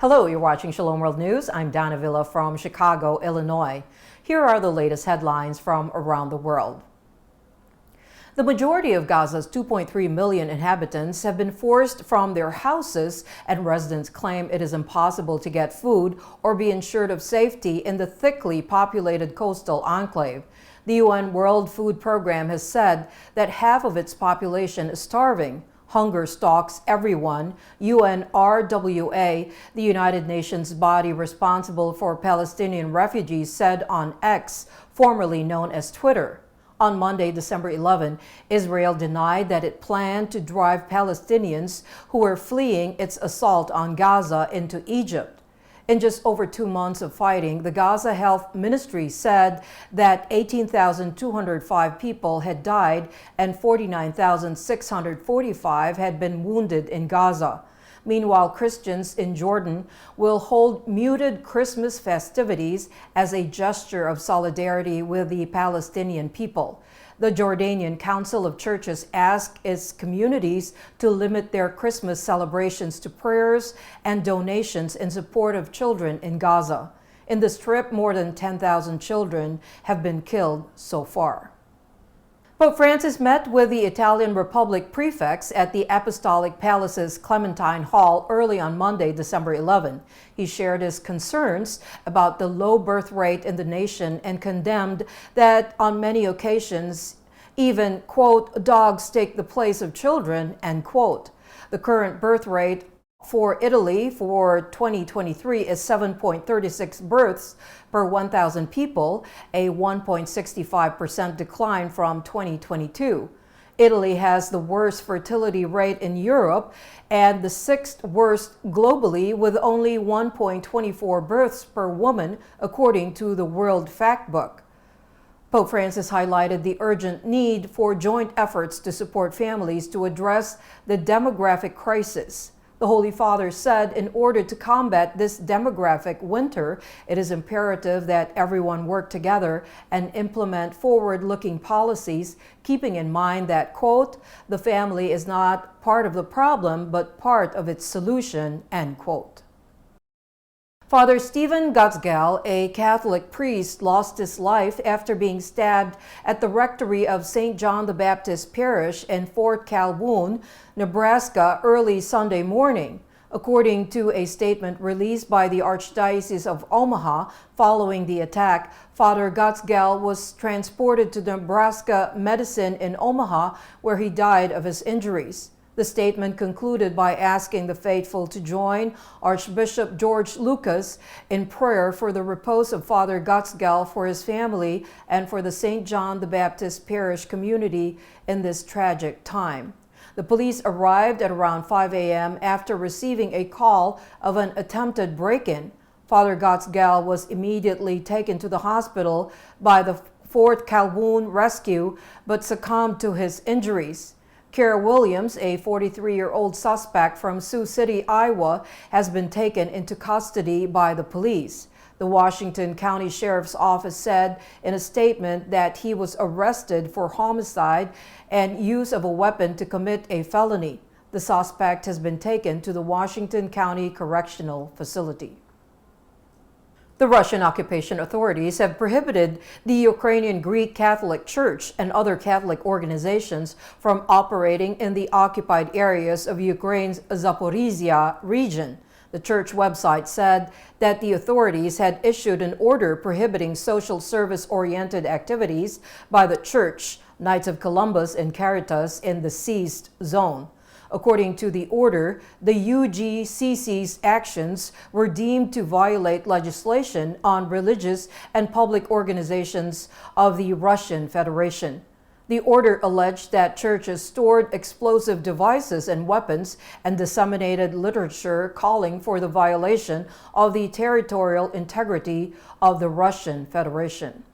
Hello, you're watching Shalom World News. I'm Donna Villa from Chicago, Illinois. Here are the latest headlines from around the world. The majority of Gaza's 2.3 million inhabitants have been forced from their houses, and residents claim it is impossible to get food or be ensured of safety in the thickly populated coastal enclave. The UN World Food Program has said that half of its population is starving. Hunger stalks everyone, UNRWA, the United Nations body responsible for Palestinian refugees, said on X, formerly known as Twitter. On Monday, December 11, Israel denied that it planned to drive Palestinians who were fleeing its assault on Gaza into Egypt. In just over 2 months of fighting, the Gaza Health Ministry said that 18,205 people had died and 49,645 had been wounded in Gaza. Meanwhile, Christians in Jordan will hold muted Christmas festivities as a gesture of solidarity with the Palestinian people. The Jordanian Council of Churches asked its communities to limit their Christmas celebrations to prayers and donations in support of children in Gaza. In this trip, more than 10,000 children have been killed so far. Pope Francis met with the Italian Republic Prefects at the Apostolic Palace's Clementine Hall early on Monday, December 11. He shared his concerns about the low birth rate in the nation and condemned that on many occasions, even, quote, dogs take the place of children, end quote. The current birth rate for Italy for 2023 is 7.36 births per 1,000 people, a 1.65% decline from 2022. Italy has the worst fertility rate in Europe and the sixth worst globally, with only 1.24 births per woman, according to the World Factbook. Pope Francis highlighted the urgent need for joint efforts to support families to address the demographic crisis. The Holy Father said in order to combat this demographic winter, it is imperative that everyone work together and implement forward-looking policies, keeping in mind that, quote, the family is not part of the problem, but part of its solution, end quote. Father Stephen Gutgsell, a Catholic priest, lost his life after being stabbed at the rectory of St. John the Baptist Parish in Fort Calhoun, Nebraska, early Sunday morning. According to a statement released by the Archdiocese of Omaha following the attack, Father Gutgsell was transported to Nebraska Medicine in Omaha, where he died of his injuries. The statement concluded by asking the faithful to join Archbishop George Lucas in prayer for the repose of Father Gutgsell, for his family, and for the St. John the Baptist Parish community in this tragic time. The police arrived at around 5 a.m. after receiving a call of an attempted break-in. Father Gutgsell was immediately taken to the hospital by the Fort Calhoun rescue, but succumbed to his injuries. Kara Williams, a 43-year-old suspect from Sioux City, Iowa, has been taken into custody by the police. The Washington County Sheriff's Office said in a statement that he was arrested for homicide and use of a weapon to commit a felony. The suspect has been taken to the Washington County Correctional Facility. The Russian occupation authorities have prohibited the Ukrainian Greek Catholic Church and other Catholic organizations from operating in the occupied areas of Ukraine's Zaporizhzhia region. The church website said that the authorities had issued an order prohibiting social service-oriented activities by the church, Knights of Columbus, and Caritas in the seized zone. According to the order, the UGCC's actions were deemed to violate legislation on religious and public organizations of the Russian Federation. The order alleged that churches stored explosive devices and weapons and disseminated literature calling for the violation of the territorial integrity of the Russian Federation.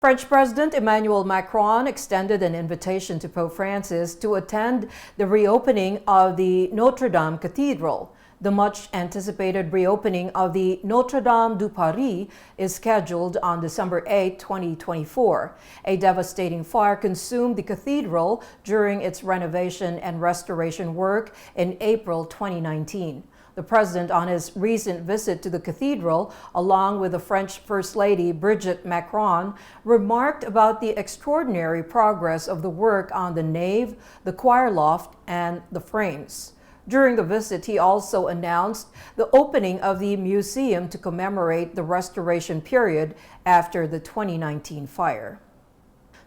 French President Emanuel Macron extended an invitation to Pope Francis to attend the reopening of the Notre Dame Cathedral. The much-anticipated reopening of the Notre Dame du Paris is scheduled on December 8, 2024. A devastating fire consumed the cathedral during its renovation and restoration work in April 2019. The president, on his recent visit to the cathedral, along with the French First Lady Brigitte Macron, remarked about the extraordinary progress of the work on the nave, the choir loft, and the frames. During the visit, he also announced the opening of the museum to commemorate the restoration period after the 2019 fire.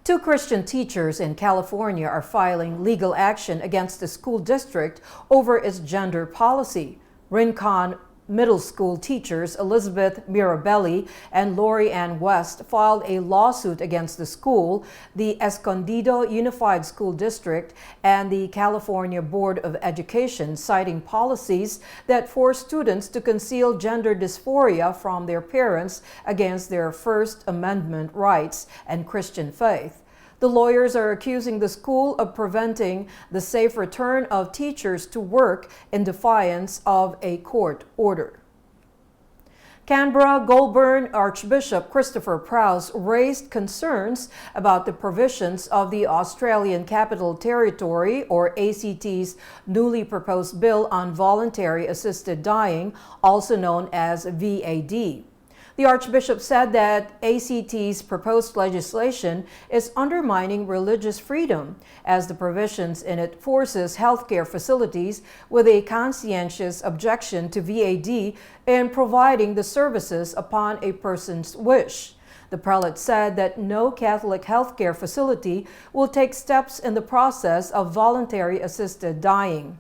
Two Christian teachers in California are filing legal action against the school district over its gender policy. Rincon Middle School teachers Elizabeth Mirabelli and Lori Ann West filed a lawsuit against the school, the Escondido Unified School District, and the California Board of Education, citing policies that force students to conceal gender dysphoria from their parents against their First Amendment rights and Christian faith. The lawyers are accusing the school of preventing the safe return of teachers to work in defiance of a court order. Canberra-Goulburn Archbishop Christopher Prow raised concerns about the provisions of the Australian Capital Territory, or ACT's, newly proposed bill on voluntary assisted dying, also known as VAD. The Archbishop said that ACT's proposed legislation is undermining religious freedom, as the provisions in it forces healthcare facilities with a conscientious objection to VAD in providing the services upon a person's wish. The prelate said that no Catholic healthcare facility will take steps in the process of voluntary assisted dying.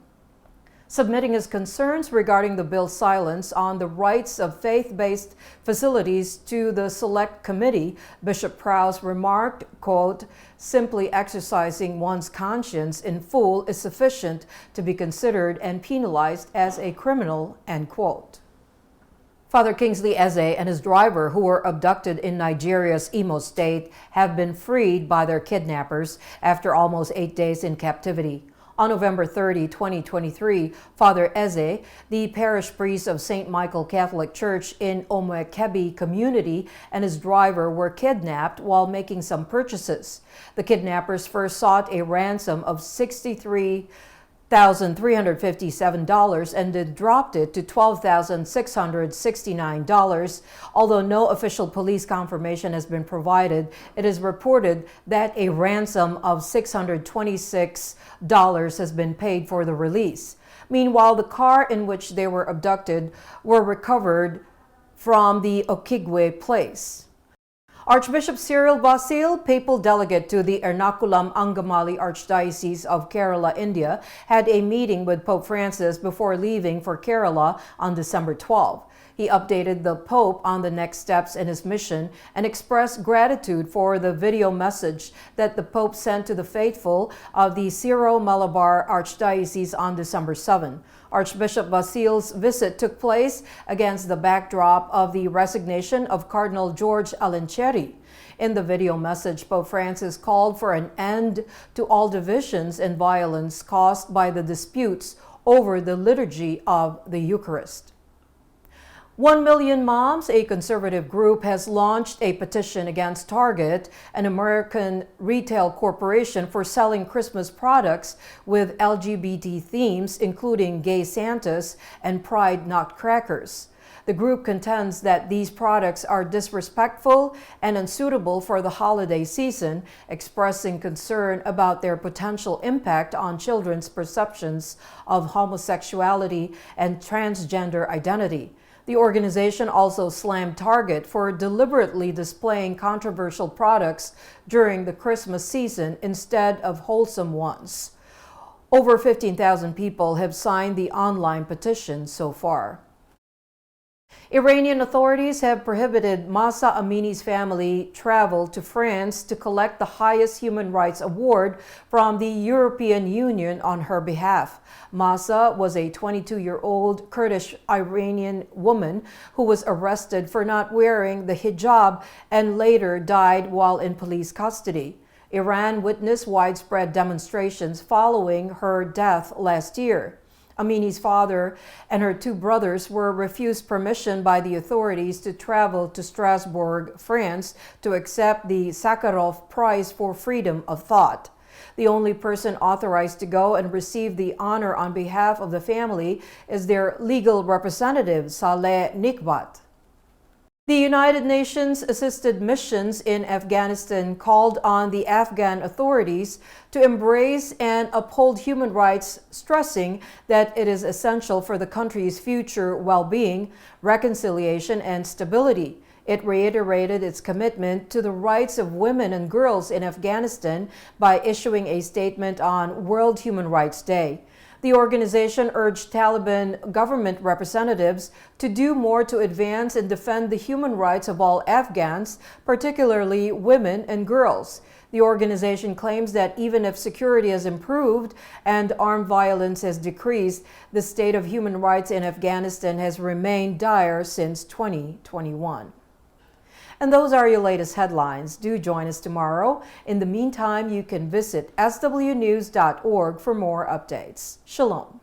Submitting his concerns regarding the bill's silence on the rights of faith-based facilities to the Select Committee, Bishop Prow remarked, quote, "Simply exercising one's conscience in full is sufficient to be considered and penalized as a criminal," end quote. Father Kingsley E and his driver, who were abducted in Nigeria's Imo State, have been freed by their kidnappers after almost 8 days in captivity. On November 30, 2023, Father Eze, the parish priest of St. Michael Catholic Church in Omoekebi community, and his driver were kidnapped while making some purchases. The kidnappers first sought a ransom of $63,357 and then dropped it to $12,669. Although no official police confirmation has been provided, it is reported that a ransom of $626 has been paid for the release. Meanwhile, the car in which they were abducted were recovered from the Okigwe place. Archbishop Basil, papal delegate to the Ernakulam-Angamali Archdiocese of Kerala, India, had a meeting with Pope Francis before leaving for Kerala on December 12. He updated the Pope on the next steps in his mission and expressed gratitude for the video message that the Pope sent to the faithful of the Syro-Malabar Archdiocese on December 7. Archbishop Basil's visit took place against the backdrop of the resignation of Cardinal George Alencheri. In the video message, Pope Francis called for an end to all divisions and violence caused by the disputes over the liturgy of the Eucharist. 1 Million Moms, a conservative group, has launched a petition against Target, an American retail corporation, for selling Christmas products with LGBT themes, including gay Santas and pride nutcrackers. The group contends that these products are disrespectful and unsuitable for the holiday season, expressing concern about their potential impact on children's perceptions of homosexuality and transgender identity. The organization also slammed Target for deliberately displaying controversial products during the Christmas season instead of wholesome ones. Over 15,000 people have signed the online petition so far. Iranian authorities have prohibited Mahsa Amini's family travel to France to collect the highest human rights award from the European Union on her behalf. Mahsa was a 22-year-old Kurdish-Iranian woman who was arrested for not wearing the hijab and later died while in police custody. Iran witnessed widespread demonstrations following her death last year. Amini's father and her two brothers were refused permission by the authorities to travel to Strasbourg, France, to accept the Sakharov Prize for Freedom of Thought. The only person authorized to go and receive the honor on behalf of the family is their legal representative, Saleh Nikbat. The United Nations assisted missions in Afghanistan called on the Afghan authorities to embrace and uphold human rights, stressing that it is essential for the country's future well-being, reconciliation, and stability. It reiterated its commitment to the rights of women and girls in Afghanistan by issuing a statement on World Human Rights Day. The organization urged Taliban government representatives to do more to advance and defend the human rights of all Afghans, particularly women and girls. The organization claims that even if security has improved and armed violence has decreased, the state of human rights in Afghanistan has remained dire since 2021. And those are your latest headlines. Do join us tomorrow. In the meantime, you can visit swnews.org for more updates. Shalom.